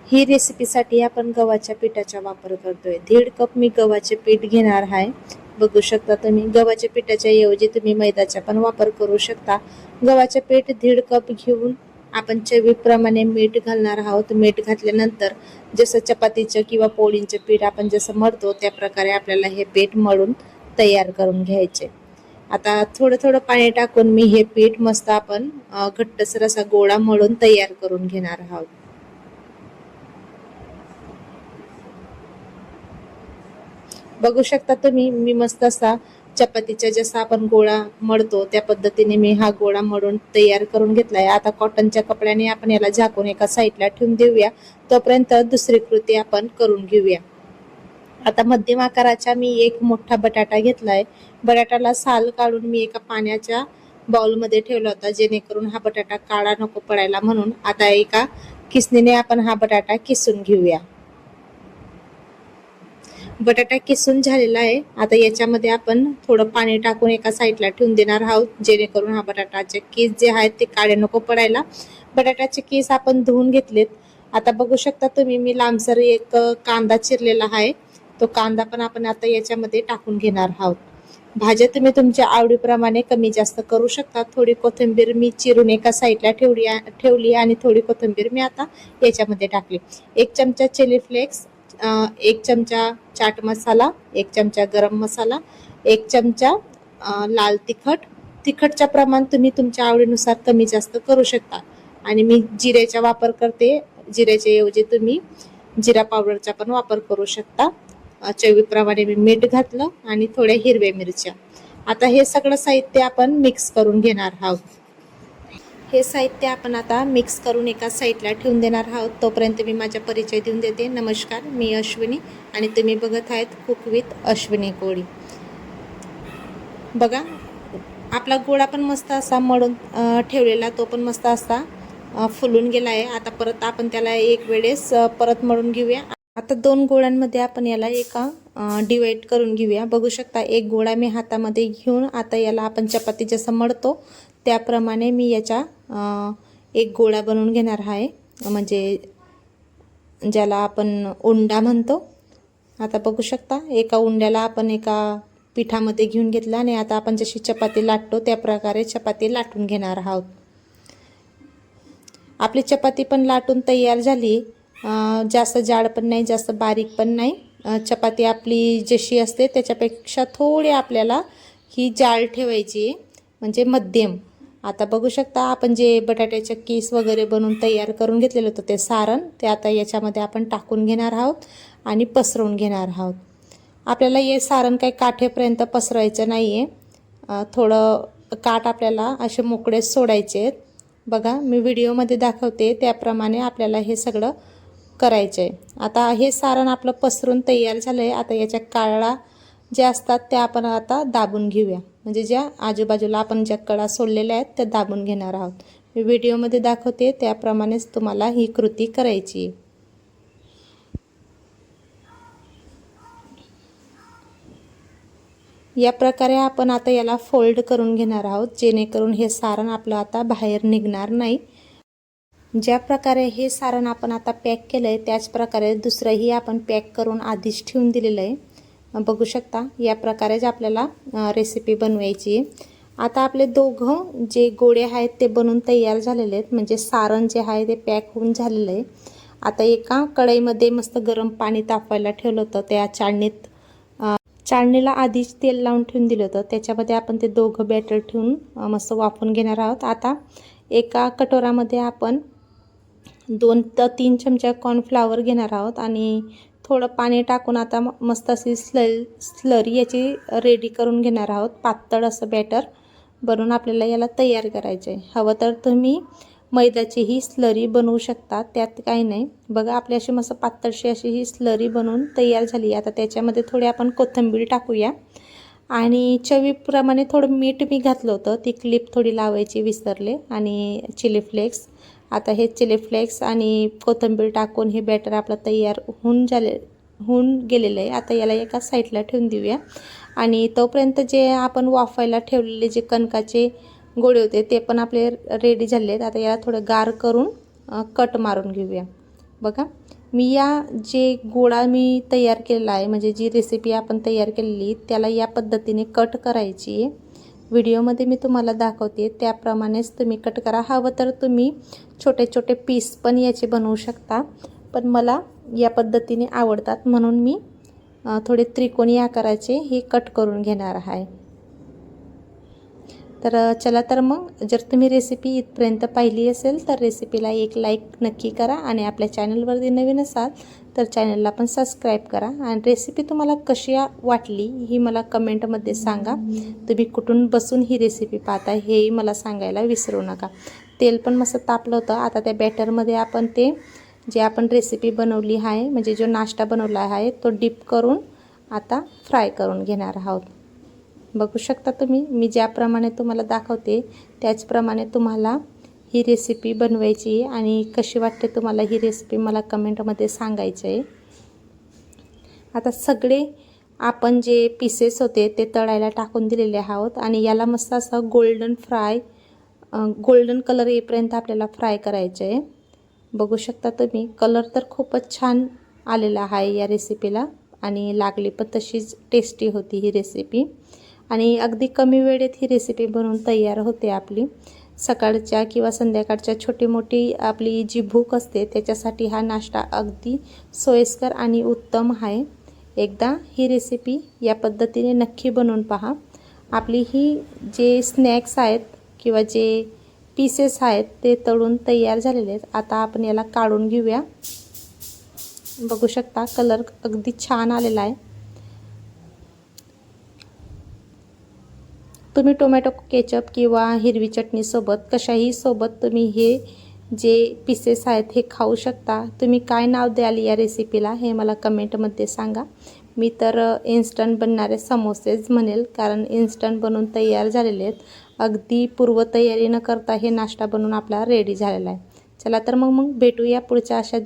ही रेसिपीसाठी आपण गव्हाच्या पिठाचा वापर करतोय। 1.5 कप मी गव्हाचे पीठ घेणार आहे। बघू शकता तुम्ही गव्हाच्या पिठाच्या ऐवजी तुम्ही मैद्याचा पण वापर करू शकता। गव्हाचे पीठ 1.5 कप घेऊन आपण चवीप्रमाणे मीठ घालणार आहोत। मीठ घातल्यानंतर जसं चपातीचं किंवा पोळींचं पीठ आपण जसं मळतो त्या प्रकारे आपल्याला हे पीठ मळून तयार करून घ्यायचे। आता थोडं थोडं पाणी टाकून मी हे पीठ मस्त आपण घट्टसर असा गोळा मळून तयार करून घेणार आहोत। बघू शकता तुम्ही मी मस्त असा चपातीचा जसा आपण गोळा मळतो त्या पद्धतीने मी हा गोळा मळून तयार करून घेतलाय। आता कॉटनच्या कपड्याने आपण याला झाकून एका साईडला ठेवून देऊया, तोपर्यंत दुसरी कृती आपण करून घेऊया। आता मध्यम आकाराचा मी एक मोठा बटाटा घेतलाय। बटाट्याला साल काढून मी एका पाण्याच्या बाउलमध्ये ठेवला होता, जेणेकरून हा बटाटा काळा नको पडायला म्हणून। आता एका किसणीने आपण हा बटाटा किसून घेऊया। बटाटा किसून झालेला आहे। आता याच्यामध्ये आपण थोडं पाणी टाकून एका साईडला ठेवून देणार आहोत, जेणेकरून हा बटाटाचे किस जे आहेत ते काळे नको पडायला। बटाट्याचे किस आपण धुवून घेतलेत। आता बघू शकता तुम्ही मी लांबसर एक कांदा चिरलेला आहे, तो कांदा पण आपण आता याच्यामध्ये टाकून घेणार आहोत। भाज्या तुम्ही तुमच्या आवडीप्रमाणे कमी जास्त करू शकता। थोडी कोथिंबीर मी चिरून एका साईडला ठेवली आणि थोडी कोथिंबीर मी आता याच्यामध्ये टाकली। 1 चमचा चिली फ्लेक्स, 1 चमचा चाट मसाला, 1 चमचा गरम मसाला, 1 चमचा लाल तिखट। तिखटचं प्रमाण तुम्ही तुमच्या आवडीनुसार कमी जास्त करू शकता। आणि मी जिऱ्याचा वापर करते, जिऱ्याच्या ऐवजी तुम्ही जिरा पावडरचा पण वापर करू शकता। चवीप्रमाणे मी मीठ घातलं आणि थोड्या हिरव्या मिरच्या। आता हे सगळं साहित्य आपण मिक्स करून घेणार आहोत। हे साहित्य आपण आता मिक्स करून एका साईडला ठेवून देणार आहोत। तोपर्यंत मी माझा परिचय देऊन देते। नमस्कार, मी अश्विनी आणि तुम्ही बघत आहेत कुक विथ अश्विनी कोळी। बघा आपला गोळा पण मस्त असा मळून ठेवलेला, तो पण मस्त असा फुलून गेला आहे। आता परत आपण त्याला एक वेळेस परत मळून घेऊया। आता 2 गोळ्यांमध्ये आपण याला एका डिवाइड करून घेऊया। बघू शकता एक गोळा मी हातामध्ये घेऊन आता याला आपण चपाती जसं मळतो त्याप्रमाणे मी याचा एक गोळा बनवून घेणार आहे, म्हणजे ज्याला आपण उंडा म्हणतो। आता बघू शकता एका उंड्याला आपण एका पिठामध्ये घेऊन घेतला आणि आता आपण जशी चपाती लाटतो त्या प्रकारे चपाती लाटून घेणार आहोत। आपली चपाती पण लाटून तयार झाली। जास्त जाड पण नाही, जास्त बारीक पण नाही। चपाती आपली जशी असते त्याच्यापेक्षा थोडी आपल्याला ही जाड ठेवायची, म्हणजे मध्यम। आता बघू शकता आपण जे बटाट्याचे किस वगैरे बनवून तयार करून घेतलेलं होतं ते सारण, ते आता याच्यामध्ये आपण टाकून घेणार आहोत आणि पसरवून घेणार आहोत। आपल्याला हे सारण काही काठेपर्यंत पसरवायचं नाही आहे, थोडं काठ आपल्याला असे मोकळे सोडायचे आहेत। बघा मी व्हिडिओमध्ये दाखवते त्याप्रमाणे आपल्याला हे सगळं करायचं आहे। आता हे सारण आपलं पसरून तयार झालं आहे। आता याच्या काळा ज्या असतात त्या आपण आता दाबून घेऊया, म्हणजे ज्या आजूबाजूला आपण ज्या कडा सोडलेल्या आहेत त्या दाबून घेणार आहोत। मी व्हिडिओमध्ये दाखवते त्याप्रमाणेच तुम्हाला ही कृती करायची आहे। या प्रकारे आपण आता याला फोल्ड करून घेणार आहोत, जेणेकरून हे सारण आपलं आता बाहेर निघणार नाही। ज्या प्रकारे हे सारण आपण आता पॅक केलं आहे त्याच प्रकारे दुसरंही आपण पॅक करून आधीच ठेवून दिलेलं आहे। बघू शकता या प्रकारेच आपल्याला रेसिपी बनवायची आहे। आता आपले दोघं जे गोळे आहेत ते बनून तयार झालेले आहेत, म्हणजे सारण जे आहे ते पॅक होऊन झालेलं आहे। आता एका कढईमध्ये मस्त गरम पाणी तापवायला ठेवलं होतं, त्या चाळणीला आधीच तेल लावून ठेवून दिलं होतं, त्याच्यामध्ये आपण ते दोघं बॅटर ठेवून मस्त वाफवून घेणार आहोत। आता एका कटोरामध्ये आपण 2 ते 3 चमचा कॉर्नफ्लॉवर घेणार आहोत आणि थोडं पाणी टाकून आता मस्त अशी स्लरी याची रेडी करून घेणार आहोत। पातळ असं बॅटर बनवून आपल्याला याला तयार करायचं आहे। हवं तर तुम्ही मैद्याची ही स्लरी बनवू शकता, त्यात काही नाही। बघा आपली अशी मस्त पातळशी अशी ही स्लरी बनवून तयार झाली। आता त्याच्यामध्ये थोडी आपण कोथिंबीर टाकूया आणि चवीप्रमाणे थोडं मीठ मी घातलं होतं, ती क्लिप थोडी लावायची विसरले, आणि चिली फ्लेक्स। आता हे चिली फ्लेक्स आणि कोथिंबीर टाकून हे बॅटर आपलं तयार होऊन गेलेलं आहे। आता याला एका साईडला ठेवून देऊया आणि तोपर्यंत जे आपण वाफायला ठेवलेले जे कणकाचे गोळे होते ते पण आपले रेडी झाले आहेत। आता याला थोडं गार करून कट मारून घेऊया। बघा मी या जे गोळा मी तयार केलेला आहे, म्हणजे जी रेसिपी आपण तयार केलेली त्याला या पद्धतीने कट करायची आहे. व्हिडिओमध्ये मी तुम्हाला दाखवते त्याप्रमाणेच तुम्ही कट करा. हवं तर तुम्ही छोटे छोटे पीस पण याचे बनवू शकता, पण मला या पद्धतीने आवडतात म्हणून मी थोडे त्रिकोणी आकाराचे हे कट करून घेणार आहे. तर चला तर मग जर तुम्ही रेसिपी इथपर्यंत पाहिली असेल तर रेसिपीला एक लाईक नक्की करा आणि आपल्या चॅनलवरती नवीन असाल तर चॅनलला पण सबस्क्राईब करा. आणि रेसिपी तुम्हाला कशी वाटली ही मला कमेंटमध्ये सांगा. तुम्ही कुठून बसून ही रेसिपी पाहता हेही मला सांगायला विसरू नका. तेल पण मस्त तापलं होतं. आता त्या बॅटरमध्ये आपण ते जे आपण रेसिपी बनवली आहे, म्हणजे जो नाश्ता बनवला आहे तो डिप करून आता फ्राय करून घेणार आहोत. बघू शकता तुम्ही, मी ज्याप्रमाणे तुम्हाला दाखवते त्याचप्रमाणे तुम्हाला ही रेसिपी बनवायची आणि कशी वाटते तुम्हाला ही रेसिपी मला कमेंटमध्ये सांगायचं आहे. आता सगळे आपण जे पीसेस होते ते तळायला टाकून दिलेले आहोत आणि याला मस्त असं गोल्डन कलर येईपर्यंत आपल्याला फ्राय करायचं आहे. बघू शकता तुम्ही, कलर तर खूपच छान आलेला आहे या रेसिपीला आणि लागली पण तशीच टेस्टी होती ही रेसिपी. आणि अगदी कमी वेळेत ही रेसिपी बनवून तयार होते आपली. सकाळच्या किंवा संध्याकाळच्या छोटी मोठी आपली जी भूक असते त्याच्यासाठी हा नाश्ता अगदी सोयीस्कर आणि उत्तम आहे. एकदा ही रेसिपी या पद्धतीने नक्की बनवून पहा. आपली ही जे स्नॅक्स आहेत किंवा जे पीसेस आहेत ते तळून तयार झालेले आहेत. आता आपण याला काढून घेऊया. बघू शकता कलर अगदी छान आलेला आहे. तुम्ही टोमॅटो केचप किंवा हिरवी चटणी सोबत कशाही सोबत तुम्ही हे जे पीसेस आहेत हे खाऊ शकता. तुम्ही काय नाव द्याल या रेसिपीला हे मला कमेंटमध्ये सांगा. मी तर इन्स्टंट बनणारे समोसेच म्हणेल, कारण इन्स्टंट बनवून तयार झालेले आहेत. अगदी पूर्वतयारी न करता हे नाश्ता बनवून आपला रेडी झालेला आहे. चला तर मग भेटूया पुढच्या अशा